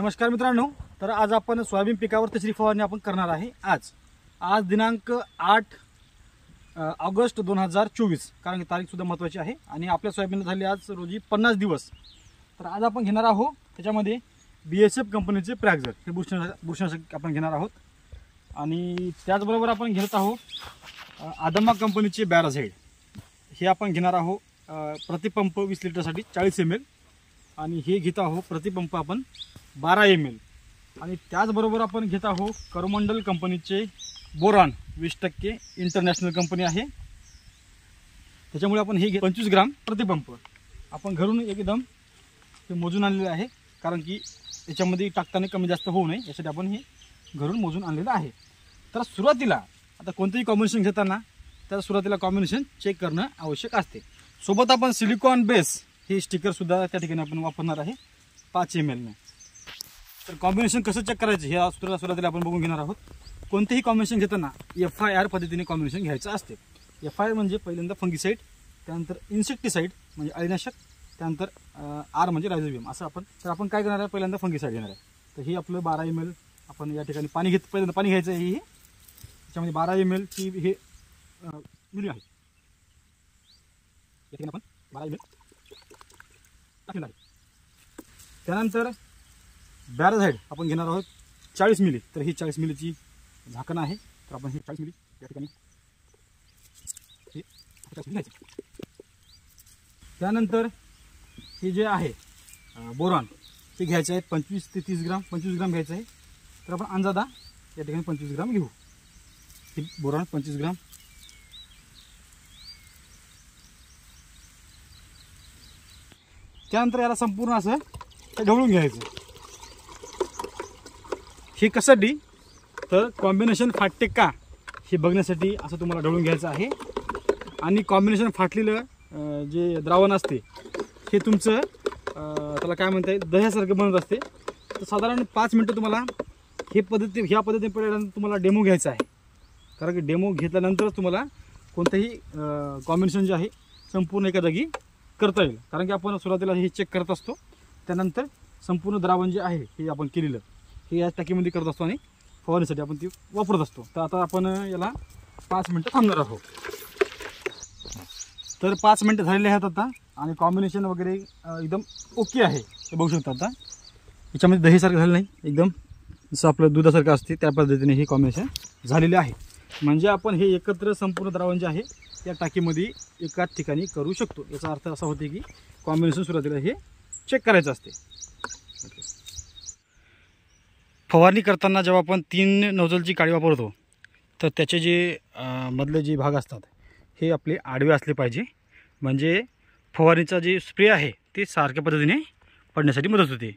नमस्कार मित्रांनो, तर आज आपण सोयाबीन पिकावर तिसरी फवारणी आपण करणार आहे। आज दिनांक 8 ऑगस्ट 2024, कारण की तारीख सुद्धा महत्त्वाची आहे आणि आपल्या सोयाबीन झाले आज रोजी 50 दिवस। तर आज आपण घेणार आहोत त्याच्यामध्ये BASF कंपनीचे प्रॅक्झर हे बुरशीनाशक आपण घेणार आहोत आणि त्याचबरोबर आपण घेत आहोत आदमा कंपनीचे बॅराझाइड हे आपण घेणार आहोत प्रतिपंप 20 लिटरसाठी 40 ml आणि हे घेत आहोत प्रतिपंप आपण 12 ml आणि त्याचबरोबर आपण घेत आहोत करमंडल कंपनीचे बोरॉन 20% इंटरनॅशनल कंपनी आहे, त्याच्यामुळे आपण हे 25 ग्राम प्रतिपंप आपण घरून एकदम हे मोजून आणलेले आहे, कारण की याच्यामध्ये टाकताना कमी जास्त होऊ नये यासाठी आपण हे घरून मोजून आणलेलं आहे। तर सुरुवातीला आता कोणतेही कॉम्बिनेशन घेताना त्या सुरुवातीला कॉम्बिनेशन चेक करणं आवश्यक असते। सोबत आपण सिलिकॉन बेस हे स्टिकर सुद्धा त्या ठिकाणी आपण वापरणार आहे 5 ml ने। तर कॉम्बिनेशन कसं चेक करायचं हे सुरुवातीला आपण बघून घेणार आहोत। कोणतेही कॉम्बिनेशन घेताना FIR पद्धतीने कॉम्बिनेशन घ्यायचं असते। FIR म्हणजे पहिल्यांदा फंगिसाइड, त्यानंतर इन्सेक्टिसाइड म्हणजे अळीनाशक, त्यानंतर R म्हणजे रायझोबियम असं आपण। तर आपण काय करणार आहे, पहिल्यांदा फंगिसाइड घेणार आहे। तर ही आपलं 12 ml आपण या ठिकाणी पाणी पहिल्यांदा पाणी घ्यायचं आहे। हे त्याच्यामध्ये 12 ml ची हे मिली आहे, या ठिकाणी आपण 12 ml टाकलेलं आहे। त्यानंतर बॅराझाइड आपण घेणार आहोत 40 मिली। तर ही 40 मिलीची झाकण आहे, तर आपण हे 40 मिली या ठिकाणी हे 40 मिली घ्यायचे। त्यानंतर हे जे आहे बोरॉन ते घ्यायचे आहेत 25 ते 30 ग्राम, 25 ग्राम घ्यायचं आहे। तर आपण अंदाजा या ठिकाणी 25 ग्राम घेऊ। हे बोरॉन 25 ग्राम, त्यानंतर याला संपूर्ण असं ढवळून घ्यायचं। हे कशासाठी, तर कॉम्बिनेशन फाटते का हे बघण्यासाठी असं तुम्हाला ढवळून घ्यायचं आहे। आणि कॉम्बिनेशन फाटलेलं जे द्रावण असते हे तुमचं त्याला काय म्हणता येईल दह्यासारखं बनत असते। तर साधारण 5 मिनटं तुम्हाला ह्या पद्धतीने पहिल्यांदा तुम्हाला डेमो घ्यायचा आहे, कारण की डेमो घेतल्यानंतरच तुम्हाला कोणतंही कॉम्बिनेशन जे आहे संपूर्ण एका जागी करता येईल, कारण की आपण सुरुवातीला हे चेक करत असतो, त्यानंतर संपूर्ण द्रावण जे आहे हे आपण केलेलं हे या टाकीमध्ये करत असतो आणि फवारणीसाठी आपण ती वापरत असतो। तर आता आपण याला 5 मिनटं थांबणार आहोत। तर 5 मिनटं झालेले आहेत आता आणि कॉम्बिनेशन वगैरे एकदम ओके आहे, हे बघू शकता। आता याच्यामध्ये दहीसारखं झालं नाही, एकदम जसं आपलं दुधासारखं असते त्या पद्धतीने हे कॉम्बिनेशन झालेले आहे। म्हणजे आपण हे एकत्र संपूर्ण द्रावण जे आहे त्या टाकीमध्ये एकाच ठिकाणी करू शकतो। याचा अर्थ असा होते की कॉम्बिनेशन सुरुवातीला हे चेक करायचं असते। फवारणी करताना जेव्हा आपण 3 नोझलची काडी वापरतो तर त्याचे जे मधले जे भाग असतात हे आपले आडवे असले पाहिजे, म्हणजे फवारणीचा जे स्प्रे आहे ते सारख्या पद्धतीने पडण्यासाठी मदत होते।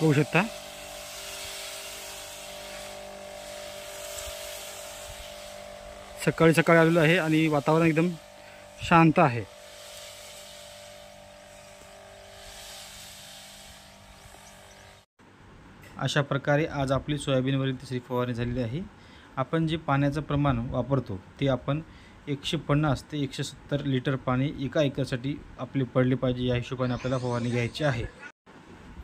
बघू शकता सकाळी आलेलं आहे आणि वातावरण एकदम शांत आहे। अशा प्रकारे आज आपली सोयाबीनवरील तिसरी फवारणी झालेली आहे। आपण जे पाण्याचं प्रमाण वापरतो ते आपण 150 ते 170 लिटर पाणी एका एकरसाठी आपली पडले पाहिजे, या हिशोबाने आपल्याला फवारणी घ्यायची आहे।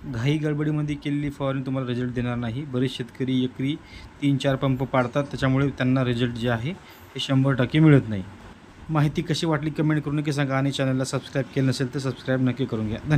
घाई गडबडीमध्ये केलेली फवारणी तुम्हाला रिझल्ट देणार नाही। बरेच शेतकरी एकरी 3-4 पंप पाडतात, त्याच्यामुळे त्यांना रिझल्ट जे आहे हे 100% मिळत नाही। माहिती कशी वाटली कमेंट करून नक्की सांगा आणि चॅनलला सबस्क्राईब केलं नसेल तर सबस्क्राईब नक्की करून घ्या। धन्यवाद।